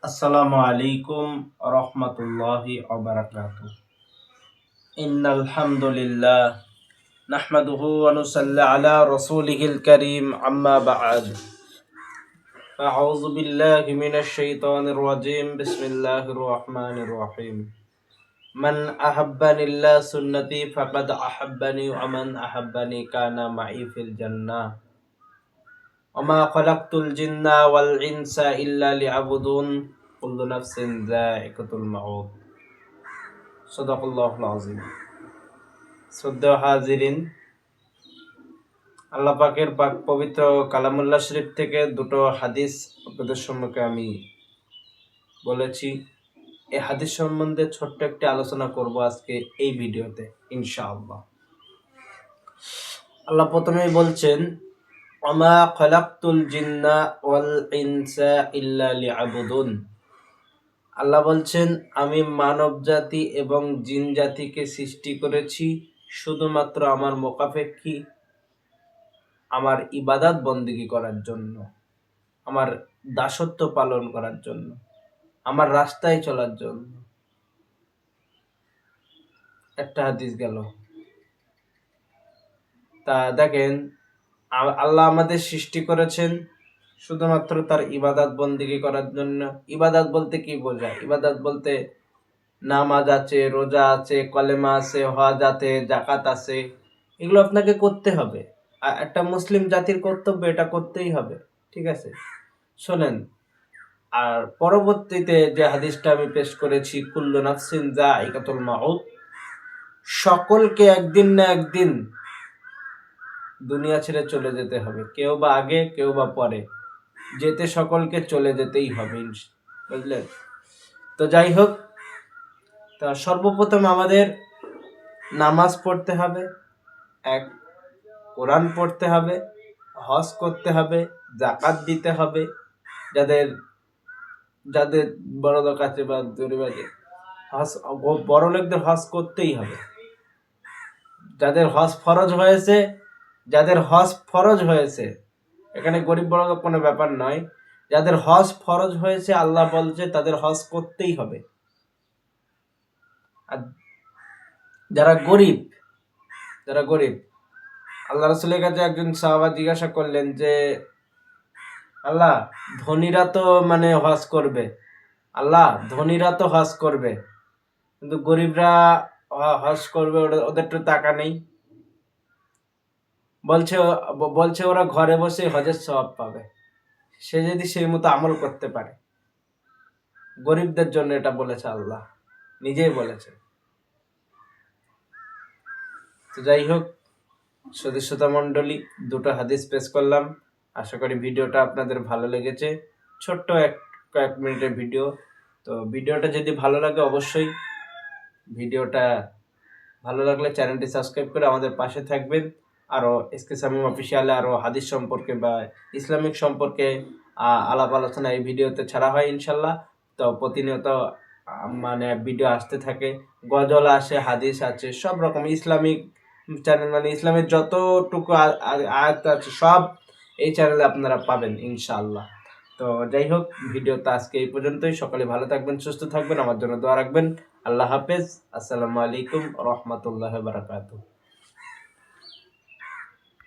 আসসালামু আলাইকুম রহমতুল্লাহি ওবারাকাতুহু। ইন্নাল হামদুলিল্লাহ নাহমাদুহু ওয়া নুসাল্লি আলা রাসূলিহিল কারীম আম্মা বা'দ। আউযু বিল্লাহি মিনাশ শাইতানির রাজীম। বিসমিল্লাহির রহমানির রহিম। মান আহাব্বানিল্লাহ সুন্নতি ফাকাদ আহাব্বানি ওয়া মান আহাব্বানি কানা মাই ফিল জান্নাহ। ওমা খালাকতুল জিন্না ওয়াল ইনসা ইল্লা লিয়াবুদুন কুল্লু নাফসিন যায়িকাতুল মাউত। সাদাকাল্লাহুল আযীম। শ্রদ্ধেয় হাজিরিন, আল্লাহ পাকের পাক পবিত্র কালামুল্লাহ শরীফ থেকে দুটো হাদিস আপনাদের সম্মুখে আমি বলেছি। এই হাদিস সম্বন্ধে ছোট্ট একটি আলোচনা করব আজকে এই ভিডিওতে ইনশাআল্লাহ। আল্লাহ প্রথমেই বলছেন, ওমা খালাকতুল জিন্না ওয়াল ইনসা ইল্লা লিয়াবুদুন। আল্লাহ বলছেন, আমি মানব জাতি এবং জিন জাতিকে সৃষ্টি করেছি শুধুমাত্র আমার মোকাফেক্ষী, আমার ইবাদত বন্দেগী করার জন্য, আমার দাসত্ব পালন করার জন্য, আমার রাস্তায় চলার জন্য। একটা হাদিস গেল। তা দেখেন, আল্লাহ আমাদের সৃষ্টি করেছেন শুধুমাত্র তার ইবাদত বন্দেগী করার জন্য। ইবাদত বলতে কি বোঝায়? ইবাদত বলতে নামাজ আছে, রোজা আছে, কলেমা আছে, হজ আছে, জাকাত আছে, এগুলো আপনাকে করতে হবে। আর একটা মুসলিম জাতির কর্তব্য, এটা করতেই হবে। ঠিক আছে, শোনেন। আর পরবর্তীতে যে হাদিসটা আমি পেশ করেছি, কুল্লু নাফসিন যায়িকাতুল মাউত, সকলকে একদিন না একদিন দুনিয়া ছেড়ে চলে যেতে হবে। কেউ বা আগে, কেউ বা পরে, যেতে সকলকে চলে যেতেই হবে, বুঝলেন? তো যাই হোক, তা সর্বপ্রথম আমাদের নামাজ পড়তে হবে, এক, কোরআন পড়তে হবে, হজ করতে হবে, জাকাত দিতে হবে। যাদের যাদের বড় লোক আছে বা গরিব আছে, হজ, বড় লোকদের হজ করতেই হবে। যাদের হজ ফরজ হয়েছে, এখানে গরিব বড় লোক কোনো ব্যাপার নয়। যাদের হজ ফরজ হয়েছে, আল্লাহ বলছে তাদের হজ করতেই হবে। আর যারা গরিব, আল্লাহ রাসূলের কাছে একজন সাহাবা জিজ্ঞাসা করলেন যে, আল্লাহ, ধনীরা তো হজ করবে, আল্লাহ ধনীরা তো হজ করবে, কিন্তু গরিবরা হজ করবে, ওদের তো টাকা নেই। বলছে ওরা ঘরে বসে হজের সওয়াব পাবে, সে যদি সেই মতো আমল করতে পারে। গরিবদের জন্য এটা বলেছে আল্লাহ, নিজেই বলেছে। তো যাই হোক, সদস্যতা মণ্ডলী, দুটো হাদিস পেশ করলাম। আশা করি ভিডিওটা আপনাদের ভালো লেগেছে। ছোট্ট কয়েক মিনিটের ভিডিও। তো ভিডিওটা যদি ভালো লাগে, অবশ্যই ভিডিওটা ভালো লাগলে চ্যানেলটি সাবস্ক্রাইব করে আমাদের পাশে থাকবেন। আরও এসকে শামীম অফিসিয়ালে আরও হাদিস সম্পর্কে বা ইসলামিক সম্পর্কে আলাপ আলোচনা এই ভিডিওতে ছাড়া হয় ইনশাল্লাহ। তো প্রতিনিয়ত ভিডিও আসতে থাকে, গজল আসে, হাদিস আছে, সব রকম ইসলামিক চ্যানেল, ইসলামের যতটুকু আয়াত আছে সব এই চ্যানেলে আপনারা পাবেন ইনশাআল্লাহ। তো যাই হোক, ভিডিওটা আজকে এই পর্যন্তই। সকলে ভালো থাকবেন, সুস্থ থাকবেন, আমার জন্য দোয়া রাখবেন। আল্লাহ হাফেজ। আসসালামু আলাইকুম রহমতুল্লাহ বারাকাতুহু।